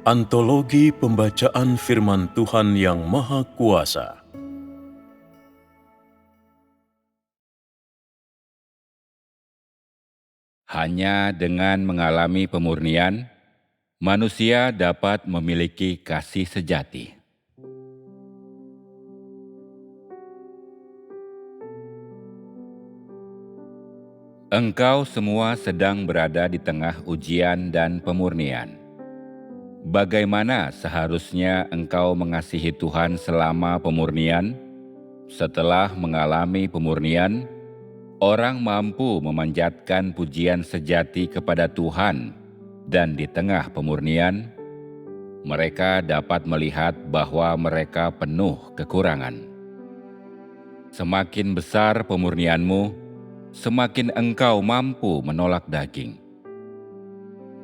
Antologi Pembacaan Firman Tuhan yang Maha Kuasa. Hanya dengan mengalami pemurnian, manusia dapat memiliki kasih sejati. Engkau semua sedang berada di tengah ujian dan pemurnian. Bagaimana seharusnya engkau mengasihi Tuhan selama pemurnian? Setelah mengalami pemurnian, orang mampu memanjatkan pujian sejati kepada Tuhan, dan di tengah pemurnian, mereka dapat melihat bahwa mereka penuh kekurangan. Semakin besar pemurnianmu, semakin engkau mampu menolak daging.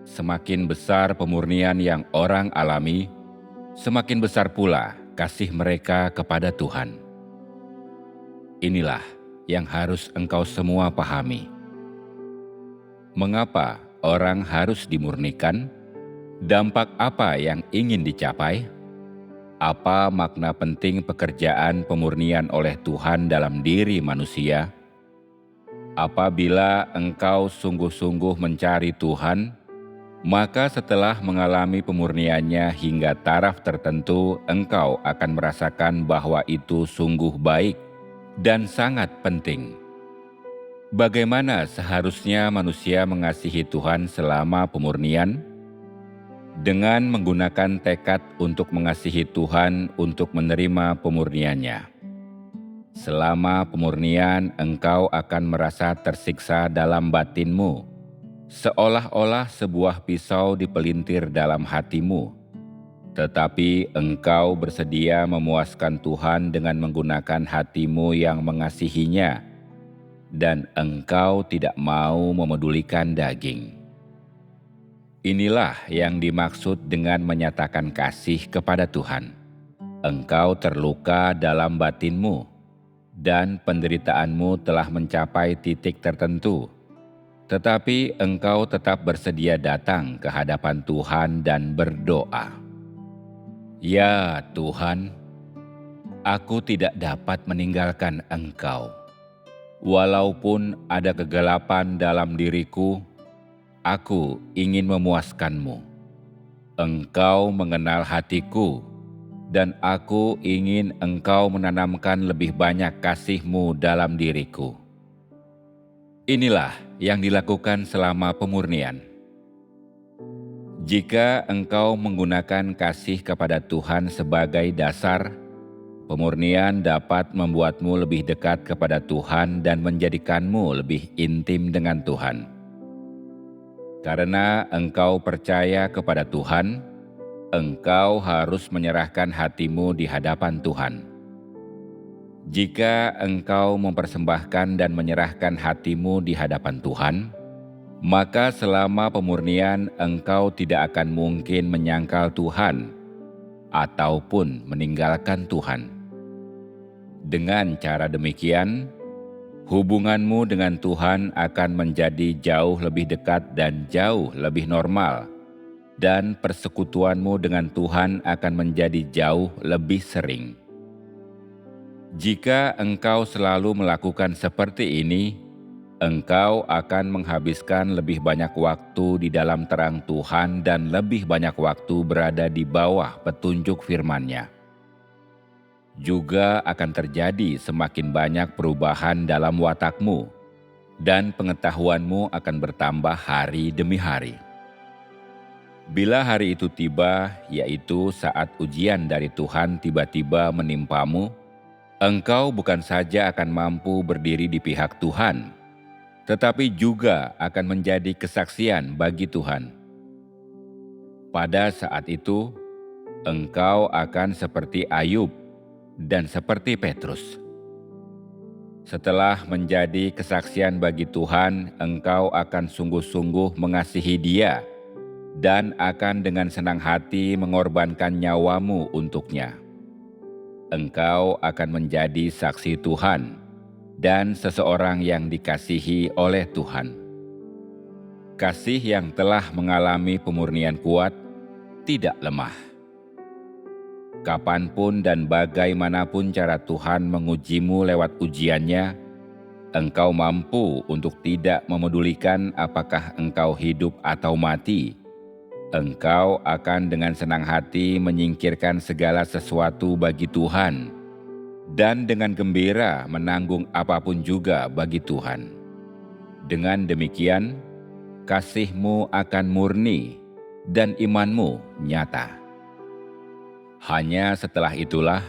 Semakin besar pemurnian yang orang alami, semakin besar pula kasih mereka kepada Tuhan. Inilah yang harus engkau semua pahami. Mengapa orang harus dimurnikan? Dampak apa yang ingin dicapai? Apa makna penting pekerjaan pemurnian oleh Tuhan dalam diri manusia? Apabila engkau sungguh-sungguh mencari Tuhan, maka setelah mengalami pemurniannya hingga taraf tertentu, engkau akan merasakan bahwa itu sungguh baik dan sangat penting. Bagaimana seharusnya manusia mengasihi Tuhan selama pemurnian? Dengan menggunakan tekad untuk mengasihi Tuhan untuk menerima pemurniannya. Selama pemurnian, engkau akan merasa tersiksa dalam batinmu, seolah-olah sebuah pisau dipelintir dalam hatimu. Tetapi engkau bersedia memuaskan Tuhan dengan menggunakan hatimu yang mengasihinya, dan engkau tidak mau memedulikan daging. Inilah yang dimaksud dengan menyatakan kasih kepada Tuhan. Engkau terluka dalam batinmu, dan penderitaanmu telah mencapai titik tertentu. Tetapi engkau tetap bersedia datang ke hadapan Tuhan dan berdoa. Ya Tuhan, aku tidak dapat meninggalkan Engkau. Walaupun ada kegelapan dalam diriku, aku ingin memuaskan-Mu. Engkau mengenal hatiku, dan aku ingin Engkau menanamkan lebih banyak kasih-Mu dalam diriku. Inilah yang dilakukan selama pemurnian. Jika engkau menggunakan kasih kepada Tuhan sebagai dasar, pemurnian dapat membuatmu lebih dekat kepada Tuhan dan menjadikanmu lebih intim dengan Tuhan. Karena engkau percaya kepada Tuhan, engkau harus menyerahkan hatimu di hadapan Tuhan. Jika engkau mempersembahkan dan menyerahkan hatimu di hadapan Tuhan, maka selama pemurnian engkau tidak akan mungkin menyangkal Tuhan ataupun meninggalkan Tuhan. Dengan cara demikian, hubunganmu dengan Tuhan akan menjadi jauh lebih dekat dan jauh lebih normal, dan persekutuanmu dengan Tuhan akan menjadi jauh lebih sering. Jika engkau selalu melakukan seperti ini, engkau akan menghabiskan lebih banyak waktu di dalam terang Tuhan dan lebih banyak waktu berada di bawah petunjuk firman-Nya. Juga akan terjadi semakin banyak perubahan dalam watakmu, dan pengetahuanmu akan bertambah hari demi hari. Bila hari itu tiba, yaitu saat ujian dari Tuhan tiba-tiba menimpamu, engkau bukan saja akan mampu berdiri di pihak Tuhan, tetapi juga akan menjadi kesaksian bagi Tuhan. Pada saat itu, engkau akan seperti Ayub dan seperti Petrus. Setelah menjadi kesaksian bagi Tuhan, engkau akan sungguh-sungguh mengasihi Dia dan akan dengan senang hati mengorbankan nyawamu untuknya. Engkau akan menjadi saksi Tuhan dan seseorang yang dikasihi oleh Tuhan. Kasih yang telah mengalami pemurnian kuat tidak lemah. Kapanpun dan bagaimanapun cara Tuhan mengujimu lewat ujiannya, engkau mampu untuk tidak memedulikan apakah engkau hidup atau mati. Engkau akan dengan senang hati menyingkirkan segala sesuatu bagi Tuhan, dan dengan gembira menanggung apapun juga bagi Tuhan. Dengan demikian, kasih-Mu akan murni dan iman-Mu nyata. Hanya setelah itulah,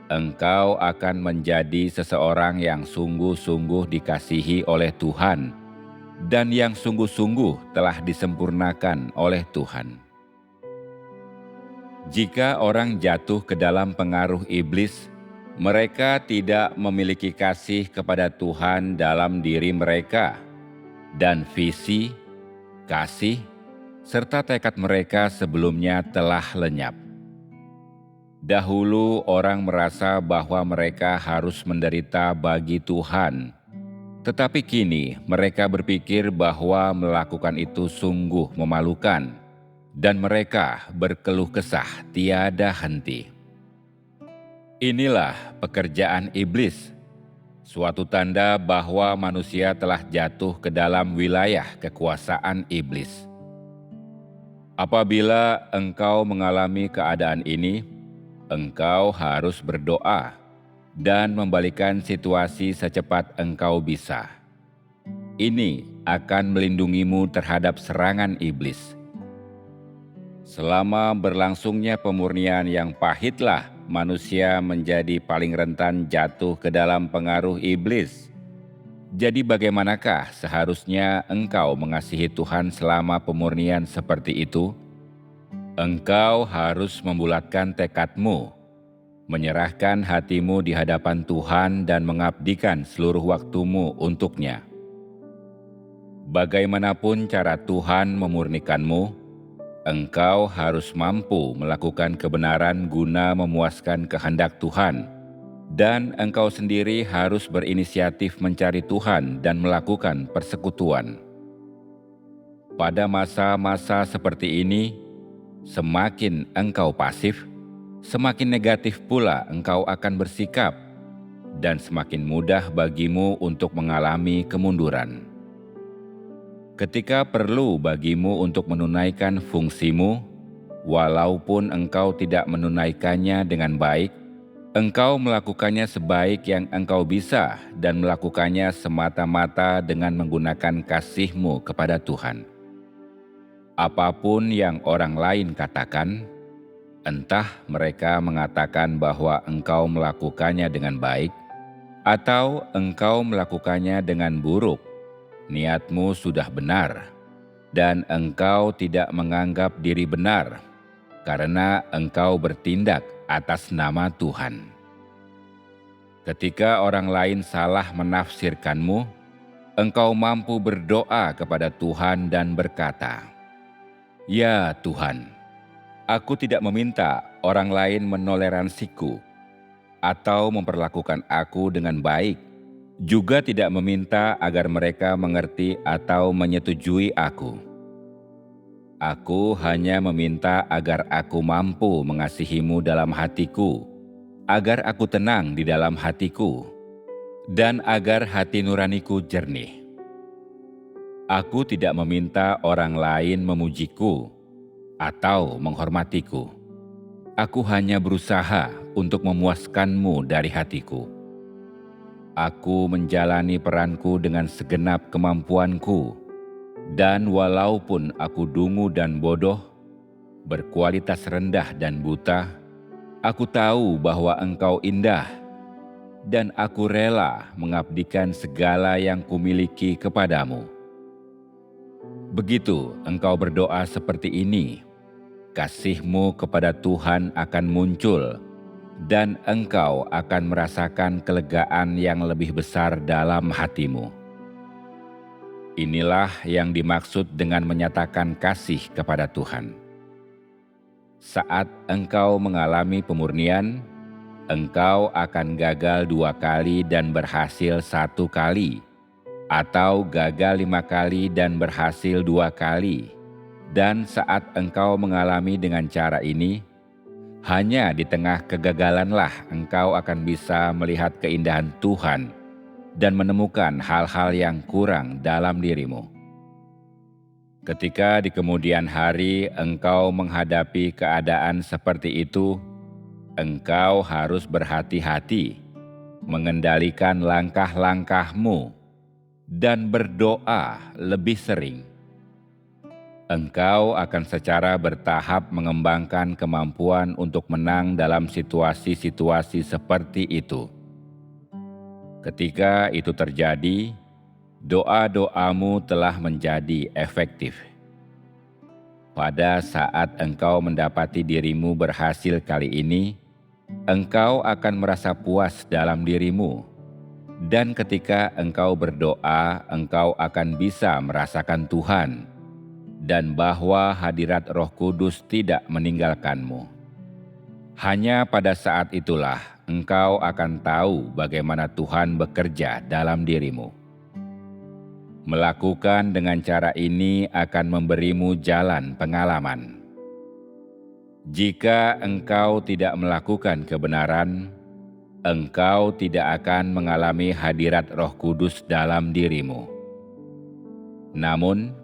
engkau akan menjadi seseorang yang sungguh-sungguh dikasihi oleh Tuhan dan yang sungguh-sungguh telah disempurnakan oleh Tuhan. Jika orang jatuh ke dalam pengaruh iblis, mereka tidak memiliki kasih kepada Tuhan dalam diri mereka, dan visi, kasih, serta tekad mereka sebelumnya telah lenyap. Dahulu orang merasa bahwa mereka harus menderita bagi Tuhan, tetapi kini mereka berpikir bahwa melakukan itu sungguh memalukan, dan mereka berkeluh kesah tiada henti. Inilah pekerjaan iblis, suatu tanda bahwa manusia telah jatuh ke dalam wilayah kekuasaan iblis. Apabila engkau mengalami keadaan ini, engkau harus berdoa dan membalikan situasi secepat engkau bisa. Ini akan melindungimu terhadap serangan iblis. Selama berlangsungnya pemurnian yang pahitlah manusia menjadi paling rentan jatuh ke dalam pengaruh iblis. Jadi bagaimanakah seharusnya engkau mengasihi Tuhan selama pemurnian seperti itu? Engkau harus membulatkan tekadmu, menyerahkan hatimu di hadapan Tuhan dan mengabdikan seluruh waktumu untuknya. Bagaimanapun cara Tuhan memurnikanmu, engkau harus mampu melakukan kebenaran guna memuaskan kehendak Tuhan, dan engkau sendiri harus berinisiatif mencari Tuhan dan melakukan persekutuan. Pada masa-masa seperti ini, semakin engkau pasif, semakin negatif pula engkau akan bersikap, dan semakin mudah bagimu untuk mengalami kemunduran. Ketika perlu bagimu untuk menunaikan fungsimu, walaupun engkau tidak menunaikannya dengan baik, engkau melakukannya sebaik yang engkau bisa dan melakukannya semata-mata dengan menggunakan kasih-Mu kepada Tuhan. Apapun yang orang lain katakan, entah mereka mengatakan bahwa engkau melakukannya dengan baik, atau engkau melakukannya dengan buruk, niatmu sudah benar, dan engkau tidak menganggap diri benar, karena engkau bertindak atas nama Tuhan. Ketika orang lain salah menafsirkanmu, engkau mampu berdoa kepada Tuhan dan berkata, "Ya Tuhan, aku tidak meminta orang lain menoleransiku atau memperlakukan aku dengan baik, juga tidak meminta agar mereka mengerti atau menyetujui aku. Aku hanya meminta agar aku mampu mengasihi-Mu dalam hatiku, agar aku tenang di dalam hatiku, dan agar hati nuraniku jernih. Aku tidak meminta orang lain memujiku atau menghormatiku. Aku hanya berusaha untuk memuaskan-Mu dari hatiku. Aku menjalani peranku dengan segenap kemampuanku, dan walaupun aku dungu dan bodoh, berkualitas rendah dan buta, aku tahu bahwa Engkau indah, dan aku rela mengabdikan segala yang kumiliki kepadamu." Begitu engkau berdoa seperti ini, kasih-Mu kepada Tuhan akan muncul, dan engkau akan merasakan kelegaan yang lebih besar dalam hatimu. Inilah yang dimaksud dengan menyatakan kasih kepada Tuhan. Saat engkau mengalami pemurnian, engkau akan gagal 2 kali dan berhasil 1 kali, atau gagal 5 kali dan berhasil 2 kali, Dan saat engkau mengalami dengan cara ini, hanya di tengah kegagalanlah engkau akan bisa melihat keindahan Tuhan dan menemukan hal-hal yang kurang dalam dirimu. Ketika di kemudian hari engkau menghadapi keadaan seperti itu, engkau harus berhati-hati, mengendalikan langkah-langkahmu, dan berdoa lebih sering. Engkau akan secara bertahap mengembangkan kemampuan untuk menang dalam situasi-situasi seperti itu. Ketika itu terjadi, doa-doamu telah menjadi efektif. Pada saat engkau mendapati dirimu berhasil kali ini, engkau akan merasa puas dalam dirimu. Dan ketika engkau berdoa, engkau akan bisa merasakan Tuhan, dan bahwa hadirat Roh Kudus tidak meninggalkanmu. Hanya pada saat itulah engkau akan tahu bagaimana Tuhan bekerja dalam dirimu. Melakukan dengan cara ini akan memberimu jalan pengalaman. Jika engkau tidak melakukan kebenaran, engkau tidak akan mengalami hadirat Roh Kudus dalam dirimu. Namun,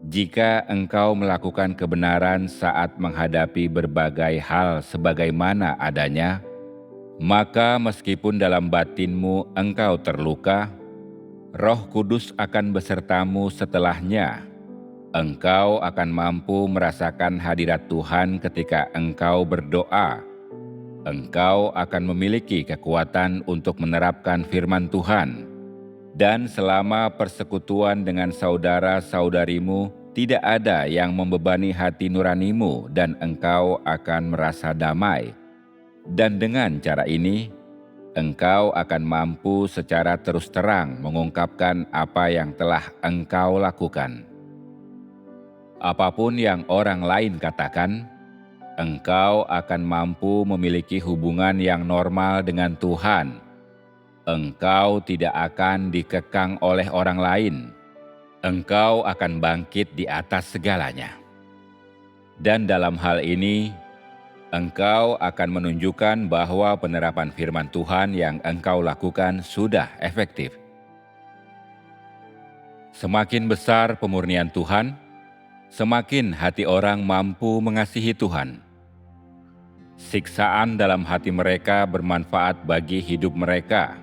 jika engkau melakukan kebenaran saat menghadapi berbagai hal sebagaimana adanya, maka meskipun dalam batinmu engkau terluka, Roh Kudus akan besertamu setelahnya. Engkau akan mampu merasakan hadirat Tuhan ketika engkau berdoa. Engkau akan memiliki kekuatan untuk menerapkan firman Tuhan. Dan selama persekutuan dengan saudara-saudarimu, tidak ada yang membebani hati nuranimu dan engkau akan merasa damai. Dan dengan cara ini, engkau akan mampu secara terus terang mengungkapkan apa yang telah engkau lakukan. Apapun yang orang lain katakan, engkau akan mampu memiliki hubungan yang normal dengan Tuhan. Engkau tidak akan dikekang oleh orang lain. Engkau akan bangkit di atas segalanya. Dan dalam hal ini, engkau akan menunjukkan bahwa penerapan firman Tuhan yang engkau lakukan sudah efektif. Semakin besar pemurnian Tuhan, semakin hati orang mampu mengasihi Tuhan. Siksaan dalam hati mereka bermanfaat bagi hidup mereka.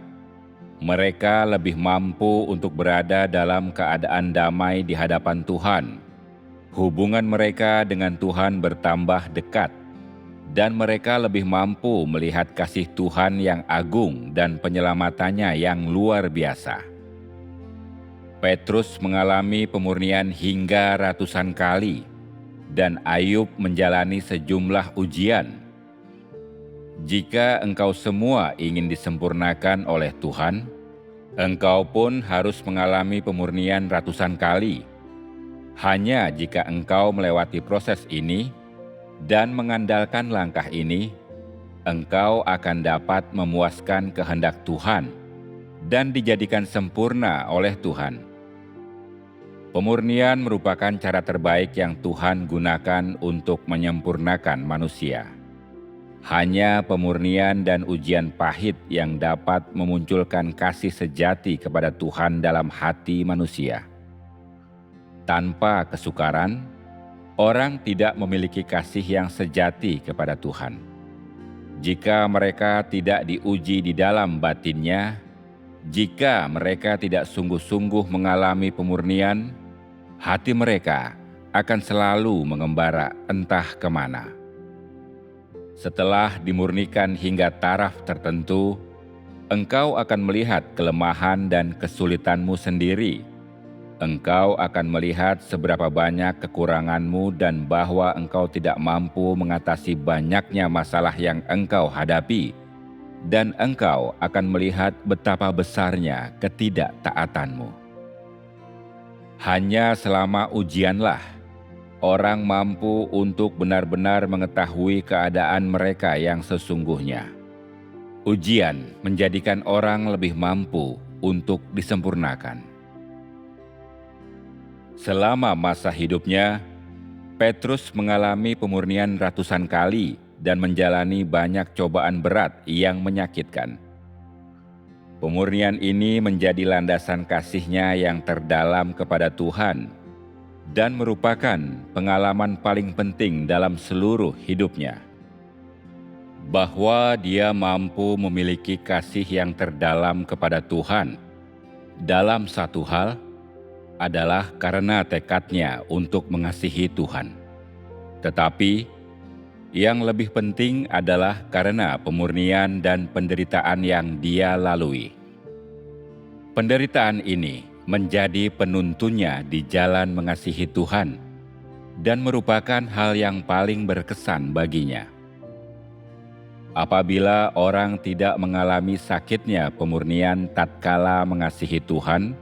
Mereka lebih mampu untuk berada dalam keadaan damai di hadapan Tuhan. Hubungan mereka dengan Tuhan bertambah dekat, dan mereka lebih mampu melihat kasih Tuhan yang agung dan penyelamatannya yang luar biasa. Petrus mengalami pemurnian hingga ratusan kali, dan Ayub menjalani sejumlah ujian. Jika engkau semua ingin disempurnakan oleh Tuhan, engkau pun harus mengalami pemurnian ratusan kali. Hanya jika engkau melewati proses ini dan mengandalkan langkah ini, engkau akan dapat memuaskan kehendak Tuhan dan dijadikan sempurna oleh Tuhan. Pemurnian merupakan cara terbaik yang Tuhan gunakan untuk menyempurnakan manusia. Hanya pemurnian dan ujian pahit yang dapat memunculkan kasih sejati kepada Tuhan dalam hati manusia. Tanpa kesukaran, orang tidak memiliki kasih yang sejati kepada Tuhan. Jika mereka tidak diuji di dalam batinnya, jika mereka tidak sungguh-sungguh mengalami pemurnian, hati mereka akan selalu mengembara entah kemana. Setelah dimurnikan hingga taraf tertentu, engkau akan melihat kelemahan dan kesulitanmu sendiri. Engkau akan melihat seberapa banyak kekuranganmu dan bahwa engkau tidak mampu mengatasi banyaknya masalah yang engkau hadapi. Dan engkau akan melihat betapa besarnya ketidaktaatanmu. Hanya selama ujianlah orang mampu untuk benar-benar mengetahui keadaan mereka yang sesungguhnya. Ujian menjadikan orang lebih mampu untuk disempurnakan. Selama masa hidupnya, Petrus mengalami pemurnian ratusan kali dan menjalani banyak cobaan berat yang menyakitkan. Pemurnian ini menjadi landasan kasihnya yang terdalam kepada Tuhan dan merupakan pengalaman paling penting dalam seluruh hidupnya. Bahwa dia mampu memiliki kasih yang terdalam kepada Tuhan dalam satu hal adalah karena tekadnya untuk mengasihi Tuhan. Tetapi yang lebih penting adalah karena pemurnian dan penderitaan yang dia lalui. Penderitaan ini menjadi penuntunnya di jalan mengasihi Tuhan dan merupakan hal yang paling berkesan baginya. Apabila orang tidak mengalami sakitnya pemurnian tatkala mengasihi Tuhan,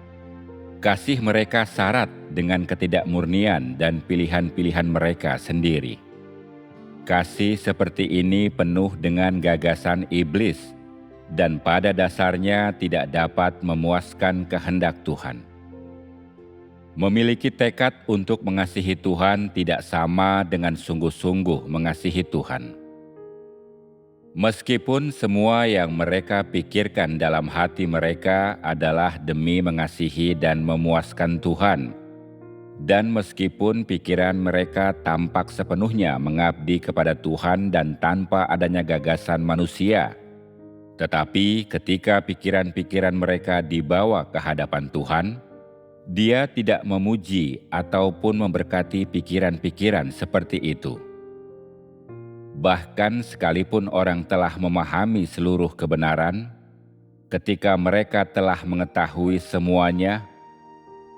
kasih mereka syarat dengan ketidakmurnian dan pilihan-pilihan mereka sendiri. Kasih seperti ini penuh dengan gagasan iblis dan pada dasarnya tidak dapat memuaskan kehendak Tuhan. Memiliki tekad untuk mengasihi Tuhan tidak sama dengan sungguh-sungguh mengasihi Tuhan. Meskipun semua yang mereka pikirkan dalam hati mereka adalah demi mengasihi dan memuaskan Tuhan, dan meskipun pikiran mereka tampak sepenuhnya mengabdi kepada Tuhan dan tanpa adanya gagasan manusia, tetapi ketika pikiran-pikiran mereka dibawa ke hadapan Tuhan, Dia tidak memuji ataupun memberkati pikiran-pikiran seperti itu. Bahkan sekalipun orang telah memahami seluruh kebenaran, ketika mereka telah mengetahui semuanya,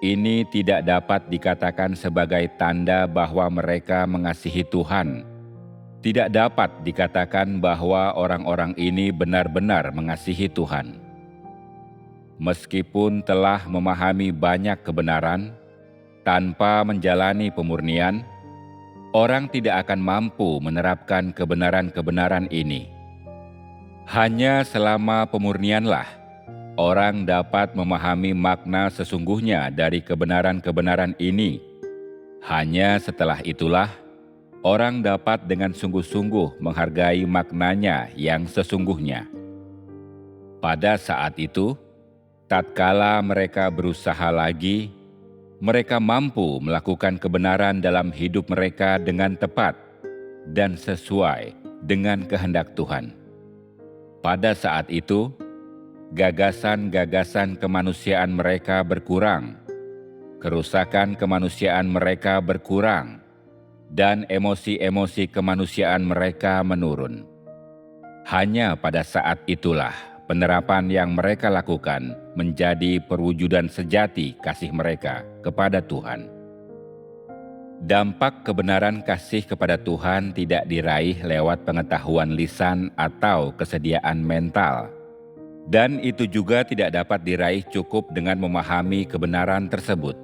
ini tidak dapat dikatakan sebagai tanda bahwa mereka mengasihi Tuhan. Tidak dapat dikatakan bahwa orang-orang ini benar-benar mengasihi Tuhan. Meskipun telah memahami banyak kebenaran, tanpa menjalani pemurnian, orang tidak akan mampu menerapkan kebenaran-kebenaran ini. Hanya selama pemurnianlah orang dapat memahami makna sesungguhnya dari kebenaran-kebenaran ini. Hanya setelah itulah orang dapat dengan sungguh-sungguh menghargai maknanya yang sesungguhnya. Pada saat itu, tatkala mereka berusaha lagi, mereka mampu melakukan kebenaran dalam hidup mereka dengan tepat dan sesuai dengan kehendak Tuhan. Pada saat itu, gagasan-gagasan kemanusiaan mereka berkurang, kerusakan kemanusiaan mereka berkurang, dan emosi-emosi kemanusiaan mereka menurun. Hanya pada saat itulah penerapan yang mereka lakukan menjadi perwujudan sejati kasih mereka kepada Tuhan. Dampak kebenaran kasih kepada Tuhan tidak diraih lewat pengetahuan lisan atau kesediaan mental, dan itu juga tidak dapat diraih cukup dengan memahami kebenaran tersebut.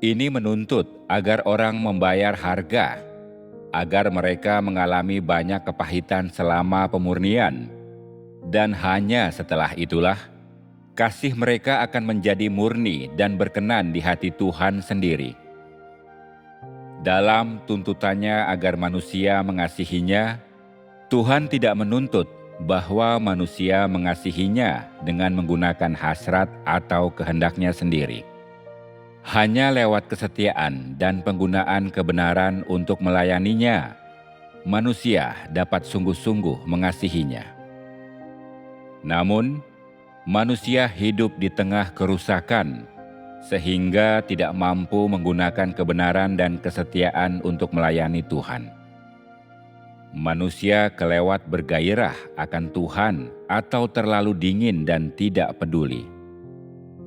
Ini menuntut agar orang membayar harga, agar mereka mengalami banyak kepahitan selama pemurnian, dan hanya setelah itulah kasih mereka akan menjadi murni dan berkenan di hati Tuhan sendiri. Dalam tuntutannya agar manusia mengasihinya, Tuhan tidak menuntut bahwa manusia mengasihinya dengan menggunakan hasrat atau kehendaknya sendiri. Hanya lewat kesetiaan dan penggunaan kebenaran untuk melayaninya, manusia dapat sungguh-sungguh mengasihinya. Namun, manusia hidup di tengah kerusakan, sehingga tidak mampu menggunakan kebenaran dan kesetiaan untuk melayani Tuhan. Manusia kelewat bergairah akan Tuhan atau terlalu dingin dan tidak peduli.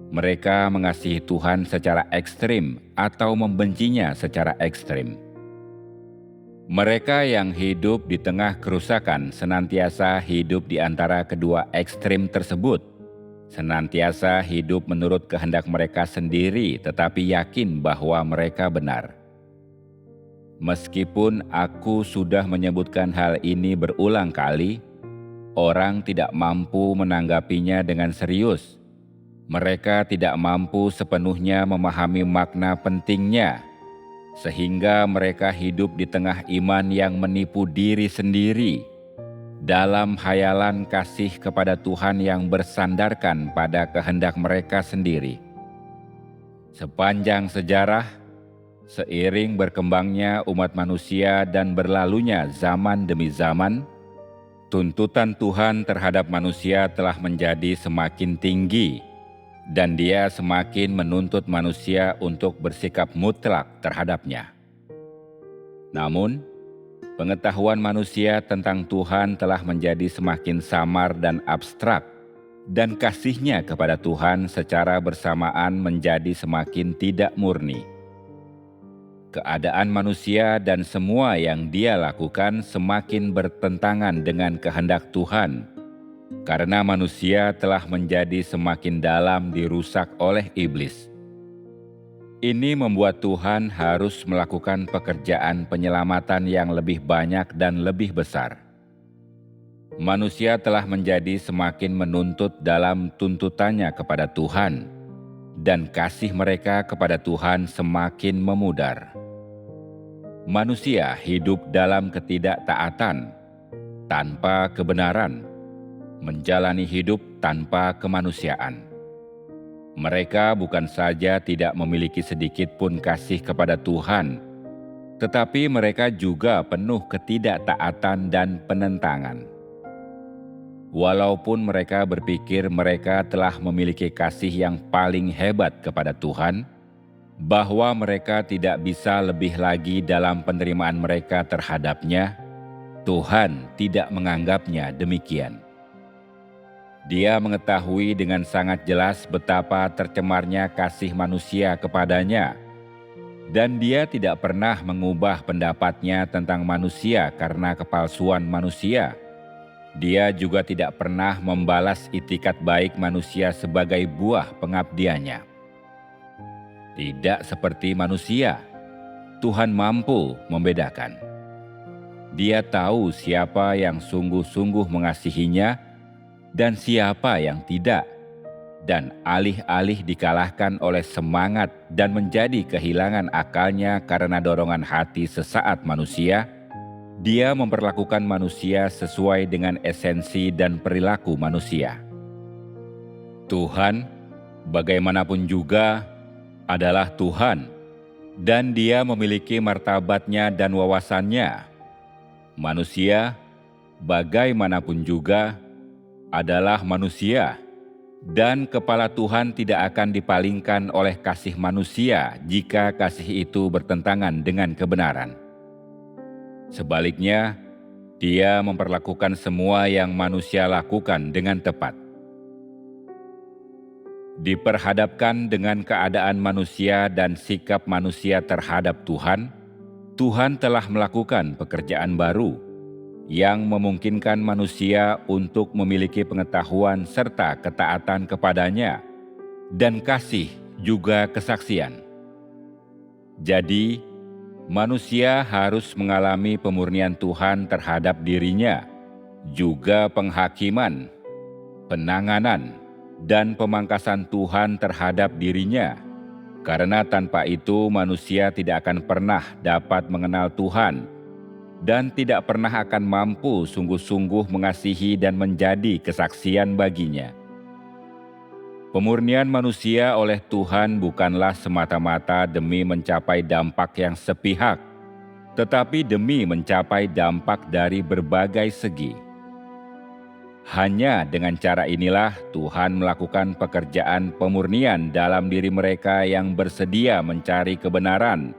Mereka mengasihi Tuhan secara ekstrim atau membencinya secara ekstrim. Mereka yang hidup di tengah kerusakan senantiasa hidup di antara kedua ekstrim tersebut, senantiasa hidup menurut kehendak mereka sendiri tetapi yakin bahwa mereka benar. Meskipun aku sudah menyebutkan hal ini berulang kali, orang tidak mampu menanggapinya dengan serius. Mereka tidak mampu sepenuhnya memahami makna pentingnya, sehingga mereka hidup di tengah iman yang menipu diri sendiri, dalam hayalan kasih kepada Tuhan yang bersandarkan pada kehendak mereka sendiri. Sepanjang sejarah, seiring berkembangnya umat manusia dan berlalunya zaman demi zaman, tuntutan Tuhan terhadap manusia telah menjadi semakin tinggi, dan Dia semakin menuntut manusia untuk bersikap mutlak terhadapnya. Namun, pengetahuan manusia tentang Tuhan telah menjadi semakin samar dan abstrak, dan kasih-Nya kepada Tuhan secara bersamaan menjadi semakin tidak murni. Keadaan manusia dan semua yang dia lakukan semakin bertentangan dengan kehendak Tuhan, karena manusia telah menjadi semakin dalam dirusak oleh iblis. Ini membuat Tuhan harus melakukan pekerjaan penyelamatan yang lebih banyak dan lebih besar. Manusia telah menjadi semakin menuntut dalam tuntutannya kepada Tuhan, dan kasih mereka kepada Tuhan semakin memudar. Manusia hidup dalam ketidaktaatan, tanpa kebenaran, menjalani hidup tanpa kemanusiaan. Mereka bukan saja tidak memiliki sedikit pun kasih kepada Tuhan, tetapi mereka juga penuh ketidaktaatan dan penentangan. Walaupun mereka berpikir mereka telah memiliki kasih yang paling hebat kepada Tuhan, bahwa mereka tidak bisa lebih lagi dalam penerimaan mereka terhadap-Nya, Tuhan tidak menganggapnya demikian. Dia mengetahui dengan sangat jelas betapa tercemarnya kasih manusia kepadanya, dan Dia tidak pernah mengubah pendapatnya tentang manusia karena kepalsuan manusia. Dia juga tidak pernah membalas itikat baik manusia sebagai buah pengabdiannya. Tidak seperti manusia, Tuhan mampu membedakan. Dia tahu siapa yang sungguh-sungguh mengasihinya dan siapa yang tidak, dan alih-alih dikalahkan oleh semangat dan menjadi kehilangan akalnya karena dorongan hati sesaat manusia, Dia memperlakukan manusia sesuai dengan esensi dan perilaku manusia. Tuhan, bagaimanapun juga, adalah Tuhan, dan Dia memiliki martabatnya dan wawasannya. Manusia, bagaimanapun juga, adalah manusia, dan kepala Tuhan tidak akan dipalingkan oleh kasih manusia jika kasih itu bertentangan dengan kebenaran. Sebaliknya, Dia memperlakukan semua yang manusia lakukan dengan tepat. Diperhadapkan dengan keadaan manusia dan sikap manusia terhadap Tuhan, Tuhan telah melakukan pekerjaan baru yang memungkinkan manusia untuk memiliki pengetahuan serta ketaatan kepadanya, dan kasih juga kesaksian. Jadi, manusia harus mengalami pemurnian Tuhan terhadap dirinya, juga penghakiman, penanganan, dan pemangkasan Tuhan terhadap dirinya, karena tanpa itu manusia tidak akan pernah dapat mengenal Tuhan, dan tidak pernah akan mampu sungguh-sungguh mengasihi dan menjadi kesaksian baginya. Pemurnian manusia oleh Tuhan bukanlah semata-mata demi mencapai dampak yang sepihak, tetapi demi mencapai dampak dari berbagai segi. Hanya dengan cara inilah Tuhan melakukan pekerjaan pemurnian dalam diri mereka yang bersedia mencari kebenaran,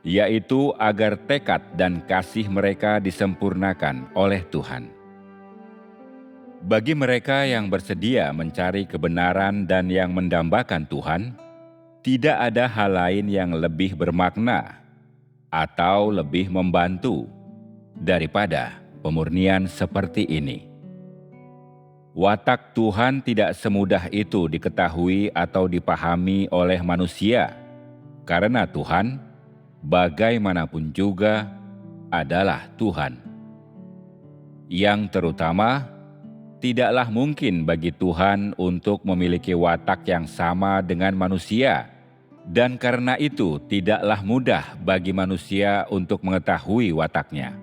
yaitu agar tekad dan kasih mereka disempurnakan oleh Tuhan. Bagi mereka yang bersedia mencari kebenaran dan yang mendambakan Tuhan, tidak ada hal lain yang lebih bermakna atau lebih membantu daripada pemurnian seperti ini. Watak Tuhan tidak semudah itu diketahui atau dipahami oleh manusia, karena Tuhan, bagaimanapun juga, adalah Tuhan. Yang terutama, tidaklah mungkin bagi Tuhan untuk memiliki watak yang sama dengan manusia, Dan karena itu tidaklah mudah bagi manusia untuk mengetahui wataknya.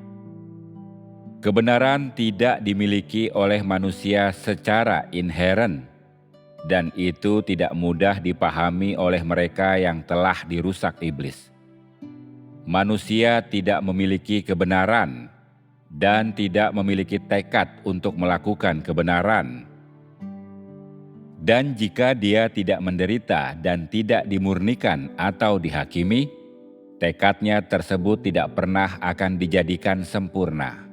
Kebenaran tidak dimiliki oleh manusia secara inheren, dan itu tidak mudah dipahami oleh mereka yang telah dirusak iblis. Manusia tidak memiliki kebenaran dan tidak memiliki tekad untuk melakukan kebenaran. Dan jika dia tidak menderita dan tidak dimurnikan atau dihakimi, tekadnya tersebut tidak pernah akan dijadikan sempurna.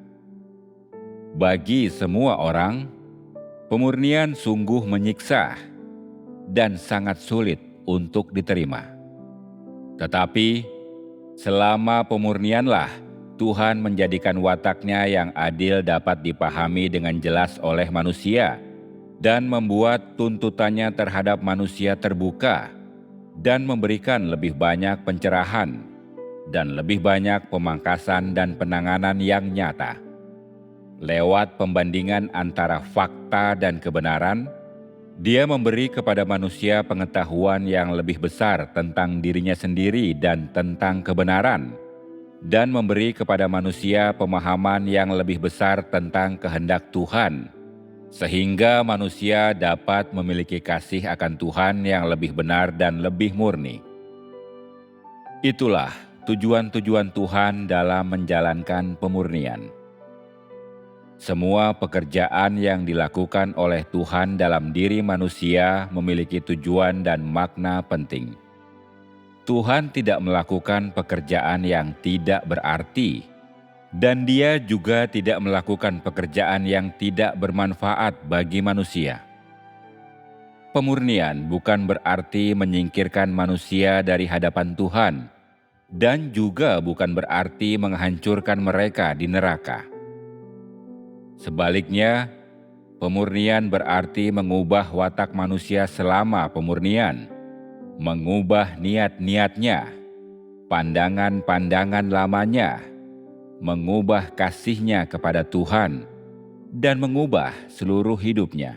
Bagi semua orang, pemurnian sungguh menyiksa dan sangat sulit untuk diterima. Tetapi, selama pemurnianlah Tuhan menjadikan wataknya yang adil dapat dipahami dengan jelas oleh manusia, dan membuat tuntutannya terhadap manusia terbuka dan memberikan lebih banyak pencerahan dan lebih banyak pemangkasan dan penanganan yang nyata. Lewat pembandingan antara fakta dan kebenaran, Dia memberi kepada manusia pengetahuan yang lebih besar tentang dirinya sendiri dan tentang kebenaran, dan memberi kepada manusia pemahaman yang lebih besar tentang kehendak Tuhan, sehingga manusia dapat memiliki kasih akan Tuhan yang lebih benar dan lebih murni. Itulah tujuan-tujuan Tuhan dalam menjalankan pemurnian. Semua pekerjaan yang dilakukan oleh Tuhan dalam diri manusia memiliki tujuan dan makna penting. Tuhan tidak melakukan pekerjaan yang tidak berarti, dan Dia juga tidak melakukan pekerjaan yang tidak bermanfaat bagi manusia. Pemurnian bukan berarti menyingkirkan manusia dari hadapan Tuhan, dan juga bukan berarti menghancurkan mereka di neraka. Sebaliknya, pemurnian berarti mengubah watak manusia selama pemurnian, mengubah niat-niatnya, pandangan-pandangan lamanya, mengubah kasihnya kepada Tuhan, dan mengubah seluruh hidupnya.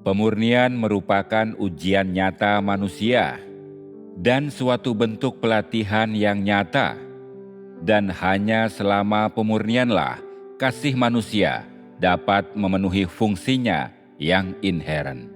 Pemurnian merupakan ujian nyata manusia dan suatu bentuk pelatihan yang nyata, dan hanya selama pemurnianlah kasih manusia dapat memenuhi fungsinya yang inheren.